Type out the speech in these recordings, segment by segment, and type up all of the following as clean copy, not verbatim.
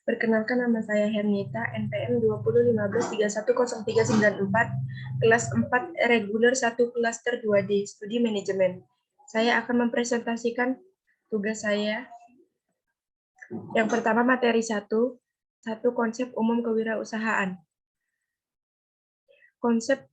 Perkenalkan, nama saya Hernita, NPM 2015310394, kelas 4 reguler 1 klaster 2D, studi manajemen. Saya akan mempresentasikan tugas saya. Yang pertama, materi 1, konsep umum kewirausahaan. Konsep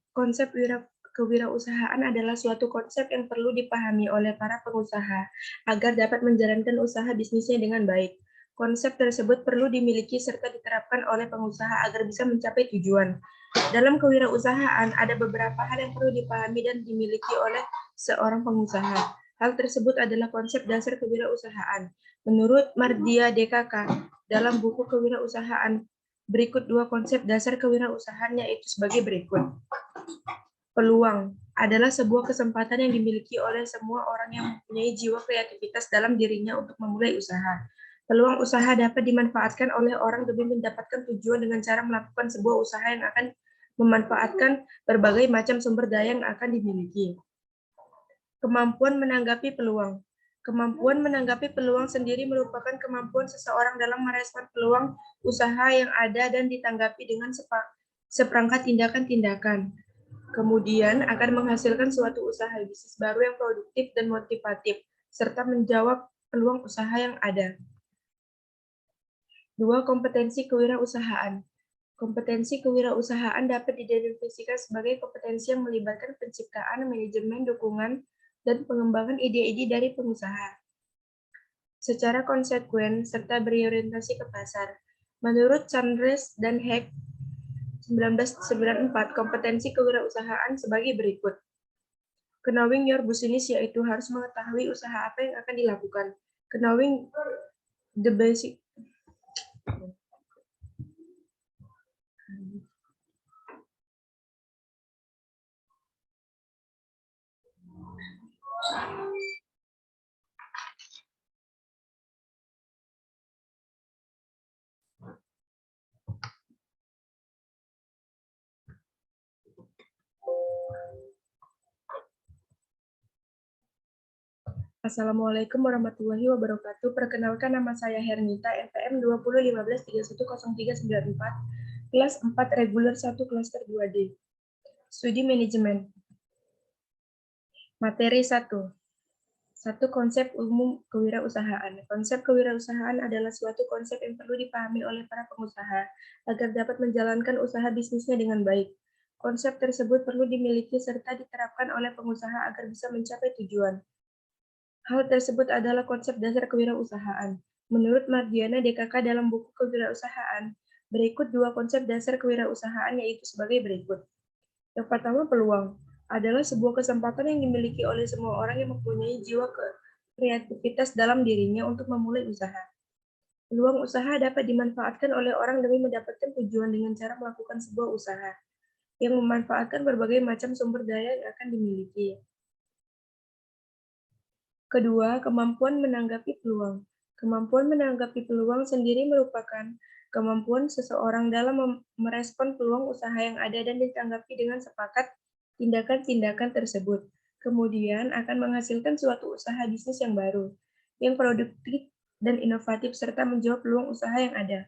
kewirausahaan adalah suatu konsep yang perlu dipahami oleh para pengusaha agar dapat menjalankan usaha bisnisnya dengan baik. Konsep tersebut perlu dimiliki serta diterapkan oleh pengusaha agar bisa mencapai tujuan. Dalam kewirausahaan, ada beberapa hal yang perlu dipahami dan dimiliki oleh seorang pengusaha. Hal tersebut adalah konsep dasar kewirausahaan. Menurut Mardia DKK, dalam buku Kewirausahaan, berikut 2 konsep dasar kewirausahaan, yaitu sebagai berikut. Peluang adalah sebuah kesempatan yang dimiliki oleh semua orang yang mempunyai jiwa kreativitas dalam dirinya untuk memulai usaha. Peluang usaha dapat dimanfaatkan oleh orang demi mendapatkan tujuan dengan cara melakukan sebuah usaha yang akan memanfaatkan berbagai macam sumber daya yang akan dimiliki. Kemampuan menanggapi peluang. Kemampuan menanggapi peluang sendiri merupakan kemampuan seseorang dalam merespon peluang usaha yang ada dan ditanggapi dengan seperangkat tindakan-tindakan. Kemudian akan menghasilkan suatu usaha bisnis baru yang produktif dan motivatif, serta menjawab peluang usaha yang ada. 2. Kompetensi kewirausahaan. Kompetensi kewirausahaan dapat didefinisikan sebagai kompetensi yang melibatkan penciptaan, manajemen, dukungan, dan pengembangan ide-ide dari pengusaha secara konsekuen serta berorientasi ke pasar. Menurut Chandres dan Heck 1994, kompetensi kewirausahaan sebagai berikut. Knowing your business, yaitu harus mengetahui usaha apa yang akan dilakukan. Knowing the basic. Assalamualaikum warahmatullahi wabarakatuh. Perkenalkan, nama saya Hernita, NPM 2015310394, kelas 4 reguler 1 klaster 2D. Studi manajemen. Materi 1. Konsep umum kewirausahaan. Konsep kewirausahaan adalah suatu konsep yang perlu dipahami oleh para pengusaha agar dapat menjalankan usaha bisnisnya dengan baik. Konsep tersebut perlu dimiliki serta diterapkan oleh pengusaha agar bisa mencapai tujuan. Hal tersebut adalah konsep dasar kewirausahaan. Menurut Mardiana DKK dalam buku Kewirausahaan, berikut 2 konsep dasar kewirausahaan, yaitu sebagai berikut. Yang pertama, peluang adalah sebuah kesempatan yang dimiliki oleh semua orang yang mempunyai jiwa kreativitas dalam dirinya untuk memulai usaha. Peluang usaha dapat dimanfaatkan oleh orang demi mendapatkan tujuan dengan cara melakukan sebuah usaha yang memanfaatkan berbagai macam sumber daya yang akan dimiliki. Kedua, kemampuan menanggapi peluang. Kemampuan menanggapi peluang sendiri merupakan kemampuan seseorang dalam merespon peluang usaha yang ada dan ditanggapi dengan sepakat tindakan-tindakan tersebut. Kemudian akan menghasilkan suatu usaha bisnis yang baru, yang produktif dan inovatif, serta menjawab peluang usaha yang ada.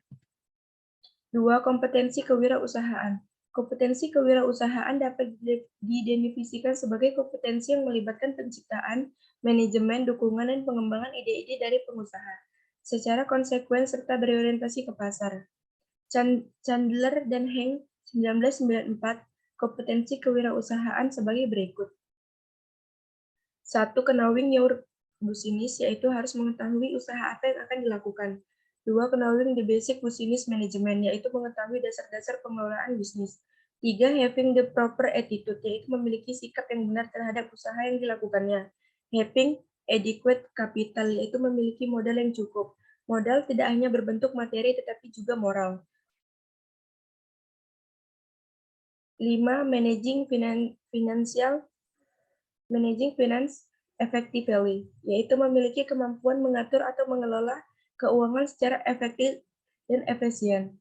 2. Kompetensi kewirausahaan. Kompetensi kewirausahaan dapat didefinisikan sebagai kompetensi yang melibatkan penciptaan, manajemen, dukungan, dan pengembangan ide-ide dari pengusaha secara konsekuen serta berorientasi ke pasar. Chandler dan Heng 1994, kompetensi kewirausahaan sebagai berikut. 1. Knowing your business, yaitu harus mengetahui usaha apa yang akan dilakukan. 2. Knowing the basic business management, yaitu mengetahui dasar-dasar pengelolaan bisnis. 3. Having the proper attitude, yaitu memiliki sikap yang benar terhadap usaha yang dilakukannya. Having adequate capital, yaitu memiliki modal yang cukup. Modal tidak hanya berbentuk materi tetapi juga moral. 5. Managing finance effectively, yaitu memiliki kemampuan mengatur atau mengelola keuangan secara efektif dan efisien.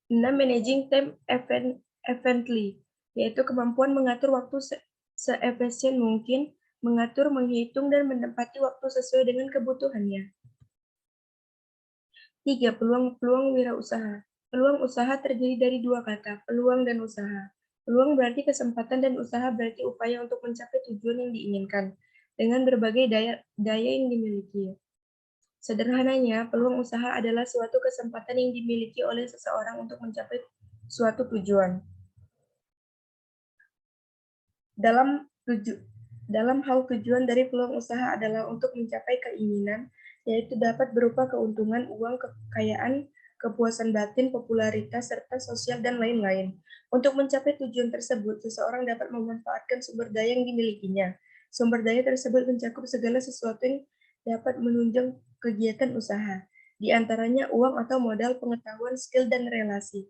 6. Managing time efficiently, yaitu kemampuan mengatur waktu seefisien mungkin, mengatur, menghitung, dan menempati waktu sesuai dengan kebutuhannya. 3. Peluang-peluang wirausaha. Peluang usaha terdiri dari dua kata, peluang dan usaha. Peluang berarti kesempatan dan usaha berarti upaya untuk mencapai tujuan yang diinginkan dengan berbagai daya yang dimiliki. Sederhananya, peluang usaha adalah suatu kesempatan yang dimiliki oleh seseorang untuk mencapai suatu tujuan. Dalam hal tujuan dari peluang usaha adalah untuk mencapai keinginan, yaitu dapat berupa keuntungan, uang, kekayaan, kepuasan batin, popularitas, serta sosial, dan lain-lain. Untuk mencapai tujuan tersebut, seseorang dapat memanfaatkan sumber daya yang dimilikinya. Sumber daya tersebut mencakup segala sesuatu yang dapat menunjang kegiatan usaha, di antaranya uang atau modal, pengetahuan, skill, dan relasi.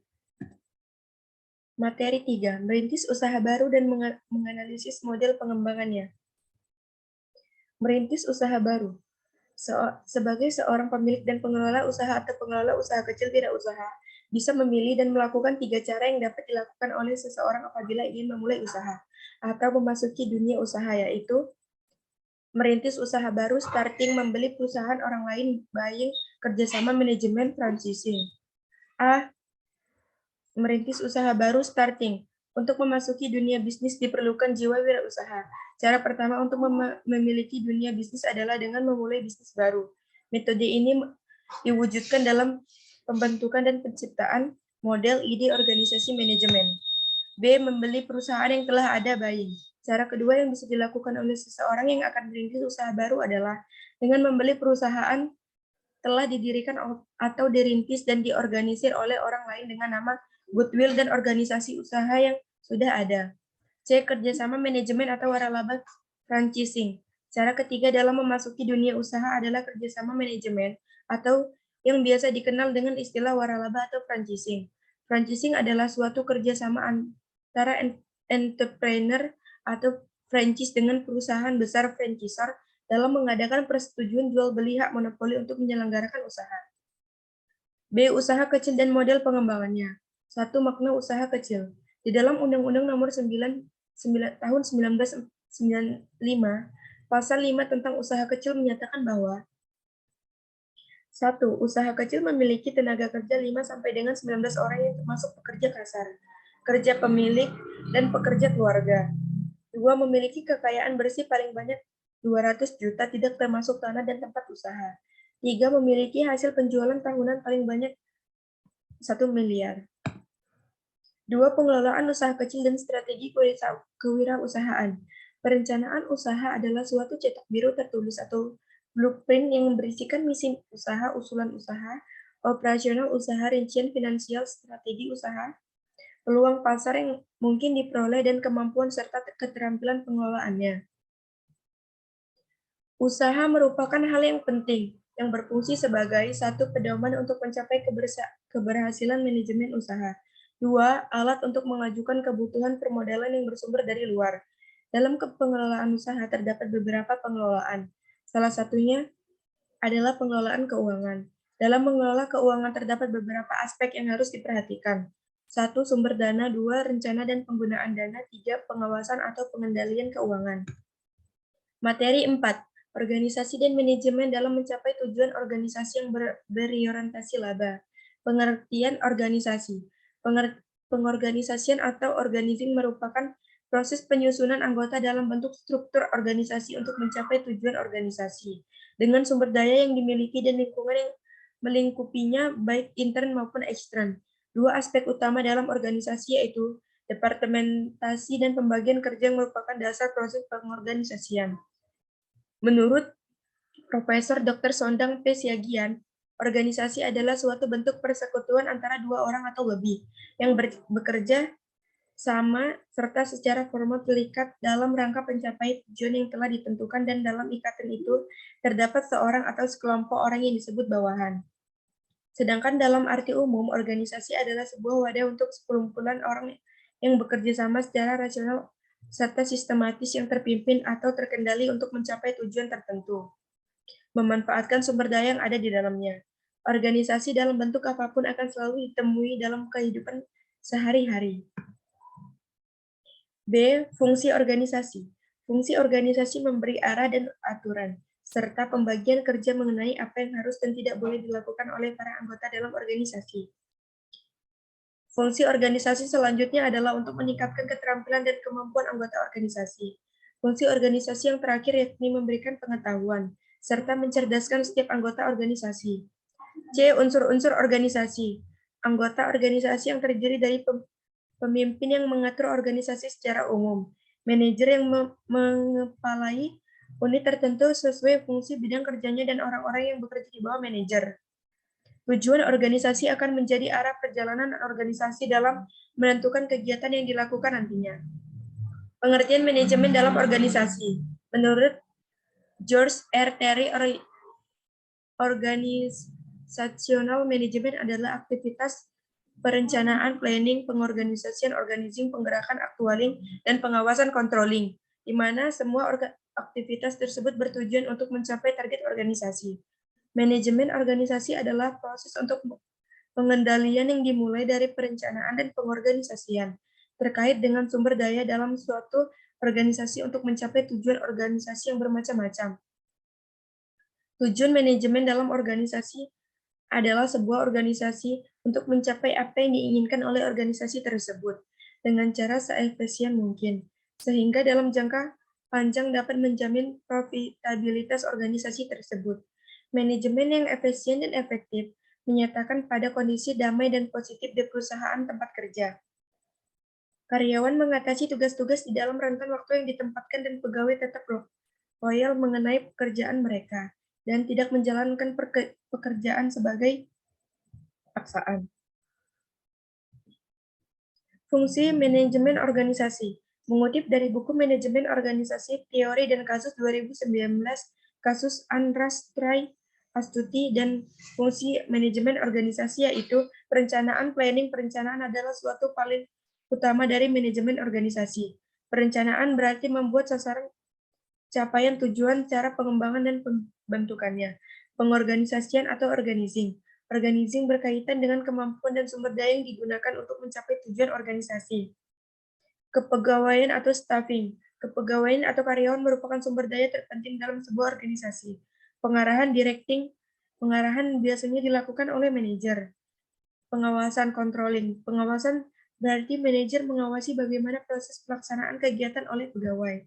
Materi 3. Merintis usaha baru dan menganalisis model pengembangannya. Merintis usaha baru. Sebagai seorang pemilik dan pengelola usaha atau pengelola usaha kecil wirausaha, bisa memilih dan melakukan 3 cara yang dapat dilakukan oleh seseorang apabila ingin memulai usaha atau memasuki dunia usaha, yaitu merintis usaha baru, starting, membeli perusahaan orang lain, buying, kerjasama, manajemen, franchising. A. Merintis usaha baru, starting. Untuk memasuki dunia bisnis diperlukan jiwa wirausaha. Cara pertama untuk memiliki dunia bisnis adalah dengan memulai bisnis baru. Metode ini diwujudkan dalam pembentukan dan penciptaan model ide organisasi manajemen. B. Membeli perusahaan yang telah ada, buying. Cara kedua yang bisa dilakukan oleh seseorang yang akan merintis usaha baru adalah dengan membeli perusahaan telah didirikan atau dirintis dan diorganisir oleh orang lain dengan nama goodwill dan organisasi usaha yang sudah ada. C. Kerjasama manajemen atau waralaba franchising. Cara ketiga dalam memasuki dunia usaha adalah kerjasama manajemen atau yang biasa dikenal dengan istilah waralaba atau franchising. Franchising adalah suatu kerjasama antara entrepreneur atau franchise dengan perusahaan besar franchisor dalam mengadakan persetujuan jual beli hak monopoli untuk menyelenggarakan usaha. B. Usaha kecil dan model pengembangannya. 1. Makna usaha kecil. Di dalam Undang-Undang Nomor 9 tahun 1995, Pasal 5 tentang usaha kecil menyatakan bahwa 1. Usaha kecil memiliki tenaga kerja 5 sampai dengan 19 orang yang termasuk pekerja kasar, kerja pemilik, dan pekerja keluarga. 2. Memiliki kekayaan bersih paling banyak 200 juta tidak termasuk tanah dan tempat usaha. 3. Memiliki hasil penjualan tahunan paling banyak 1 miliar. 2. Pengelolaan usaha kecil dan strategi kewirausahaan. Perencanaan usaha adalah suatu cetak biru tertulis atau blueprint yang berisikan misi usaha, usulan usaha, operasional usaha, rincian finansial, strategi usaha, peluang pasar yang mungkin diperoleh, dan kemampuan serta keterampilan pengelolaannya. Usaha merupakan hal yang penting, yang berfungsi sebagai 1. Pedoman untuk mencapai keberhasilan manajemen usaha. 2. Alat untuk mengajukan kebutuhan permodalan yang bersumber dari luar. Dalam pengelolaan usaha terdapat beberapa pengelolaan. Salah satunya adalah pengelolaan keuangan. Dalam mengelola keuangan terdapat beberapa aspek yang harus diperhatikan. 1. Sumber dana. 2. Rencana dan penggunaan dana. 3. Pengawasan atau pengendalian keuangan. Materi 4. Organisasi dan manajemen dalam mencapai tujuan organisasi yang berorientasi laba. Pengertian organisasi. Pengorganisasian atau organizing merupakan proses penyusunan anggota dalam bentuk struktur organisasi untuk mencapai tujuan organisasi, dengan sumber daya yang dimiliki dan lingkungan yang melingkupinya baik intern maupun ekstern. 2 aspek utama dalam organisasi yaitu departementasi dan pembagian kerja yang merupakan dasar proses pengorganisasian. Menurut Profesor Dr. Sondang P. Siagian, organisasi adalah suatu bentuk persekutuan antara 2 orang atau lebih yang bekerja sama serta secara formal terikat dalam rangka pencapaian tujuan yang telah ditentukan, dan dalam ikatan itu terdapat seorang atau sekelompok orang yang disebut bawahan. Sedangkan dalam arti umum, organisasi adalah sebuah wadah untuk sekumpulan orang yang bekerja sama secara rasional serta sistematis yang terpimpin atau terkendali untuk mencapai tujuan tertentu, memanfaatkan sumber daya yang ada di dalamnya. Organisasi dalam bentuk apapun akan selalu ditemui dalam kehidupan sehari-hari. B. Fungsi organisasi. Fungsi organisasi memberi arah dan aturan. serta pembagian kerja mengenai apa yang harus dan tidak boleh dilakukan oleh para anggota dalam organisasi. Fungsi organisasi selanjutnya adalah untuk meningkatkan keterampilan dan kemampuan anggota organisasi. Fungsi organisasi yang terakhir yakni memberikan pengetahuan, serta mencerdaskan setiap anggota organisasi. C. Unsur-unsur organisasi. Anggota organisasi yang terdiri dari pemimpin yang mengatur organisasi secara umum, manajer yang mengepalai unit tertentu sesuai fungsi bidang kerjanya, dan orang-orang yang bekerja di bawah manajer. Tujuan organisasi akan menjadi arah perjalanan organisasi dalam menentukan kegiatan yang dilakukan nantinya. Pengertian manajemen dalam organisasi. Menurut George R. Terry, organizational management adalah aktivitas perencanaan, planning, pengorganisasian, organizing, penggerakan, actualing, dan pengawasan controlling, di mana semua aktivitas tersebut bertujuan untuk mencapai target organisasi. Manajemen organisasi adalah proses untuk pengendalian yang dimulai dari perencanaan dan pengorganisasian terkait dengan sumber daya dalam suatu organisasi untuk mencapai tujuan organisasi yang bermacam-macam. Tujuan manajemen dalam organisasi adalah sebuah organisasi untuk mencapai apa yang diinginkan oleh organisasi tersebut dengan cara seefisien mungkin, sehingga dalam jangka panjang dapat menjamin profitabilitas organisasi tersebut. Manajemen yang efisien dan efektif menyatakan pada kondisi damai dan positif di perusahaan tempat kerja. Karyawan mengatasi tugas-tugas di dalam rentan waktu yang ditempatkan dan pegawai tetap loyal mengenai pekerjaan mereka dan tidak menjalankan pekerjaan sebagai paksaan. Fungsi manajemen organisasi. Mengutip dari buku Manajemen Organisasi, Teori dan Kasus 2019, kasus Andras Try Astuti, dan fungsi manajemen organisasi yaitu perencanaan, planning. Perencanaan adalah suatu paling utama dari manajemen organisasi. Perencanaan berarti membuat sasaran capaian tujuan, cara pengembangan dan pembentukannya. Pengorganisasian atau organizing. Organizing berkaitan dengan kemampuan dan sumber daya yang digunakan untuk mencapai tujuan organisasi. Kepegawaian atau staffing. Kepegawaian atau karyawan merupakan sumber daya terpenting dalam sebuah organisasi. Pengarahan directing. Pengarahan biasanya dilakukan oleh manajer. Pengawasan controlling. Pengawasan berarti manajer mengawasi bagaimana proses pelaksanaan kegiatan oleh pegawai.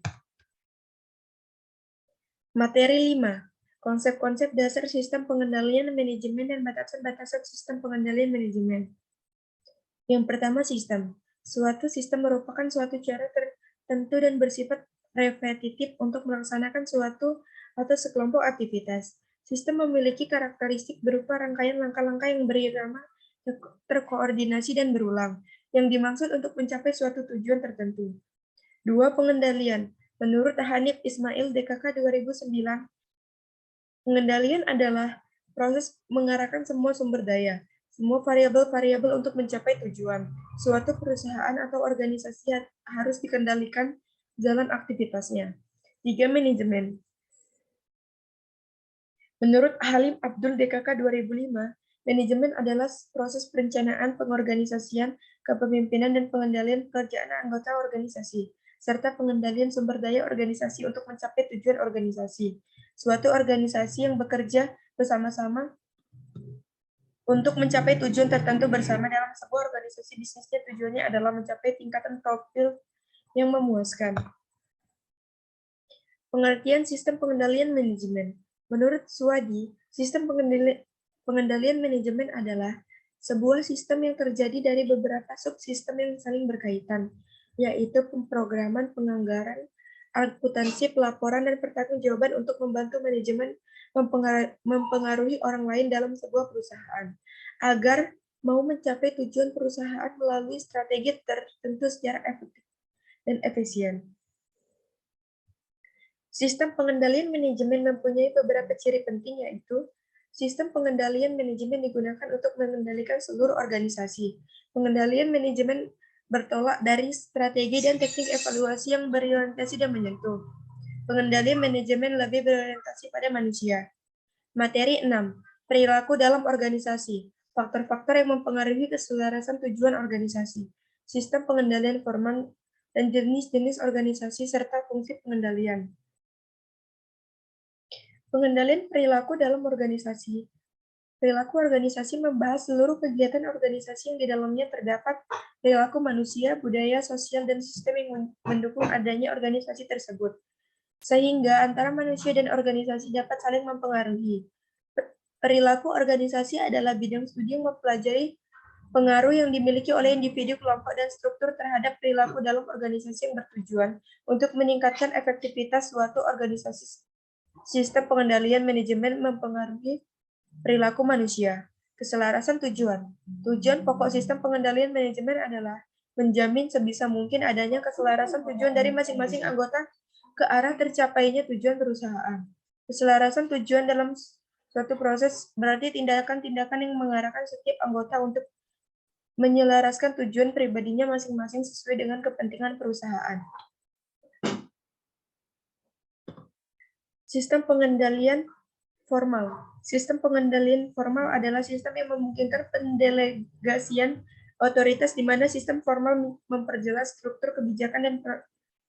Materi 5. Konsep-konsep dasar sistem pengendalian manajemen dan batasan-batasan sistem pengendalian manajemen. Yang pertama, sistem. Suatu sistem merupakan suatu cara tertentu dan bersifat repetitif untuk melaksanakan suatu atau sekelompok aktivitas. Sistem memiliki karakteristik berupa rangkaian langkah-langkah yang berirama, terkoordinasi, dan berulang, yang dimaksud untuk mencapai suatu tujuan tertentu. 2. Pengendalian. Menurut Hanif Ismail, DKK 2009, pengendalian adalah proses mengarahkan semua sumber daya, semua variabel-variabel untuk mencapai tujuan. Suatu perusahaan atau organisasi harus dikendalikan jalan aktivitasnya. 3. Manajemen. Menurut Halim Abdul, DKK 2005, manajemen adalah proses perencanaan, pengorganisasian, kepemimpinan, dan pengendalian pekerjaan anggota organisasi, serta pengendalian sumber daya organisasi untuk mencapai tujuan organisasi. Suatu organisasi yang bekerja bersama-sama untuk mencapai tujuan tertentu bersama dalam sebuah organisasi bisnisnya, tujuannya adalah mencapai tingkatan profil yang memuaskan. Pengertian sistem pengendalian manajemen. Menurut Suwadi, sistem pengendalian manajemen adalah sebuah sistem yang terjadi dari beberapa subsistem yang saling berkaitan, yaitu pemrograman, penganggaran, akuntansi, pelaporan, dan pertanggungjawaban untuk membantu manajemen mempengaruhi orang lain dalam sebuah perusahaan, agar mau mencapai tujuan perusahaan melalui strategi tertentu secara efektif dan efisien. Sistem pengendalian manajemen mempunyai beberapa ciri penting, yaitu sistem pengendalian manajemen digunakan untuk mengendalikan seluruh organisasi. Pengendalian manajemen bertolak dari strategi dan teknik evaluasi yang berorientasi dan menyentuh. Pengendalian manajemen lebih berorientasi pada manusia. Materi 6. Perilaku dalam organisasi. Faktor-faktor yang mempengaruhi keselarasan tujuan organisasi. Sistem pengendalian formal dan jenis-jenis organisasi serta fungsi pengendalian. Pengendalian perilaku dalam organisasi. Perilaku organisasi membahas seluruh kegiatan organisasi yang di dalamnya terdapat perilaku manusia, budaya, sosial, dan sistem yang mendukung adanya organisasi tersebut, sehingga antara manusia dan organisasi dapat saling mempengaruhi. Perilaku organisasi adalah bidang studi yang mempelajari pengaruh yang dimiliki oleh individu, kelompok, dan struktur terhadap perilaku dalam organisasi yang bertujuan untuk meningkatkan efektivitas suatu organisasi. Sistem pengendalian manajemen mempengaruhi perilaku manusia. Keselarasan tujuan. Tujuan pokok sistem pengendalian manajemen adalah menjamin sebisa mungkin adanya keselarasan tujuan dari masing-masing anggota ke arah tercapainya tujuan perusahaan. Keselarasan tujuan dalam suatu proses berarti tindakan-tindakan yang mengarahkan setiap anggota untuk menyelaraskan tujuan pribadinya masing-masing sesuai dengan kepentingan perusahaan. Sistem pengendalian formal. Sistem pengendalian formal adalah sistem yang memungkinkan pendelegasian otoritas di mana sistem formal memperjelas struktur kebijakan dan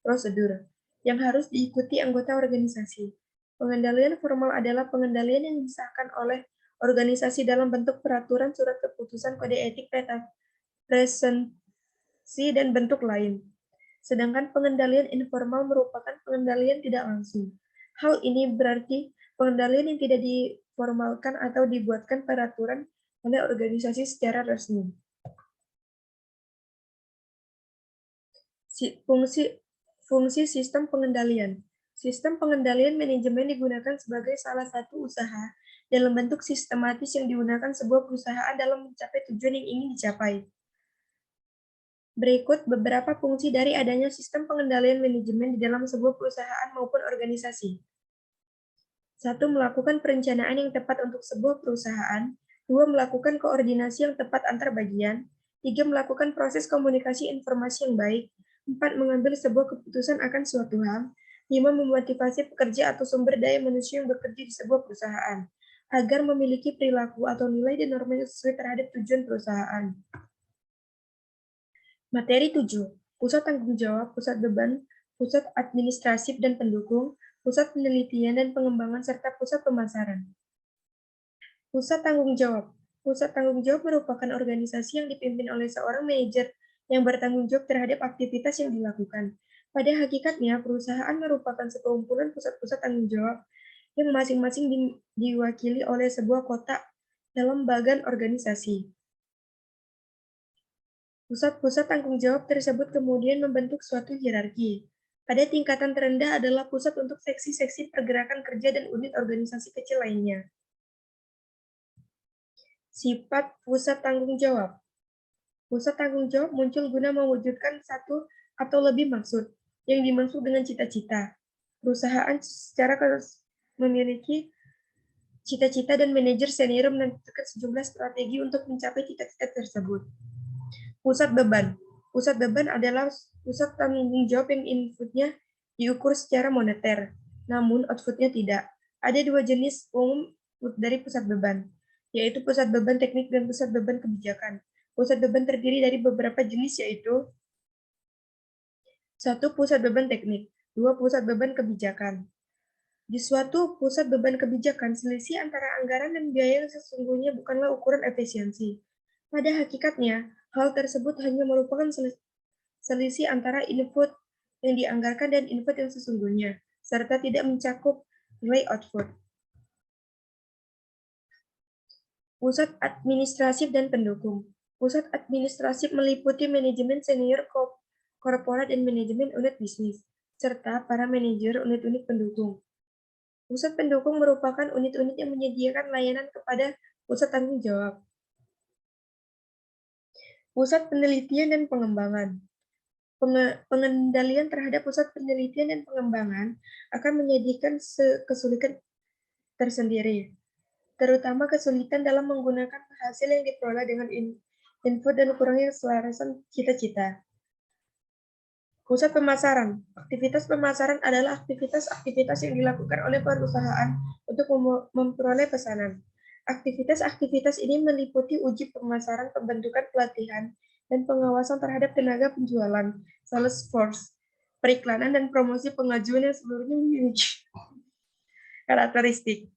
prosedur yang harus diikuti anggota organisasi. Pengendalian formal adalah pengendalian yang disahkan oleh organisasi dalam bentuk peraturan, surat keputusan, kode etik, presentasi, dan bentuk lain. Sedangkan pengendalian informal merupakan pengendalian tidak langsung. Hal ini berarti pengendalian yang tidak diformalkan atau dibuatkan peraturan oleh organisasi secara resmi. Fungsi sistem pengendalian. Sistem pengendalian manajemen digunakan sebagai salah satu usaha dalam bentuk sistematis yang digunakan sebuah perusahaan dalam mencapai tujuan yang ingin dicapai. Berikut beberapa fungsi dari adanya sistem pengendalian manajemen di dalam sebuah perusahaan maupun organisasi. 1. Melakukan perencanaan yang tepat untuk sebuah perusahaan. 2. Melakukan koordinasi yang tepat antar bagian. 3. Melakukan proses komunikasi informasi yang baik. 4. Mengambil sebuah keputusan akan suatu hal. 5. Memotivasi pekerja atau sumber daya manusia yang bekerja di sebuah perusahaan agar memiliki perilaku atau nilai dan norma yang sesuai terhadap tujuan perusahaan. Materi 7. Pusat tanggung jawab, pusat beban, pusat administratif dan pendukung, pusat penelitian dan pengembangan, serta pusat pemasaran. Pusat tanggung jawab. Pusat tanggung jawab merupakan organisasi yang dipimpin oleh seorang manajer yang bertanggung jawab terhadap aktivitas yang dilakukan. Pada hakikatnya, perusahaan merupakan sekumpulan pusat-pusat tanggung jawab yang masing-masing diwakili oleh sebuah kotak dalam bagan organisasi. Pusat-pusat tanggung jawab tersebut kemudian membentuk suatu hierarki. Pada tingkatan terendah adalah pusat untuk seksi-seksi pergerakan kerja dan unit organisasi kecil lainnya. Sifat pusat tanggung jawab. Pusat tanggung jawab muncul guna mewujudkan satu atau lebih maksud yang dimaksud dengan cita-cita. Perusahaan secara memiliki cita-cita dan manajer senior menentukan sejumlah strategi untuk mencapai cita-cita tersebut. Pusat beban. Pusat beban adalah pusat tanggung jawab yang inputnya diukur secara moneter, namun outputnya tidak. Ada dua jenis umum dari pusat beban, yaitu pusat beban teknik dan pusat beban kebijakan. Pusat beban terdiri dari beberapa jenis, yaitu 1. Pusat beban teknik, 2. Pusat beban kebijakan. Di suatu pusat beban kebijakan, selisih antara anggaran dan biaya yang sesungguhnya bukanlah ukuran efisiensi. Pada hakikatnya, hal tersebut hanya merupakan selisih antara input yang dianggarkan dan input yang sesungguhnya, serta tidak mencakup nilai output. Pusat administratif dan pendukung. Pusat administratif meliputi manajemen senior korporat dan manajemen unit bisnis, serta para manajer unit-unit pendukung. Pusat pendukung merupakan unit-unit yang menyediakan layanan kepada pusat tanggung jawab. Pusat penelitian dan pengembangan. Pengendalian terhadap pusat penelitian dan pengembangan akan menjadikan kesulitan tersendiri, terutama kesulitan dalam menggunakan hasil yang diperoleh dengan input dan kurangnya keselarasan cita-cita. Pusat pemasaran. Aktivitas pemasaran adalah aktivitas-aktivitas yang dilakukan oleh perusahaan untuk memperoleh pesanan. Aktivitas-aktivitas ini meliputi uji pemasaran, pembentukan pelatihan, dan pengawasan terhadap tenaga penjualan, sales force, periklanan, dan promosi pengajuan yang seluruhnya memiliki karakteristik.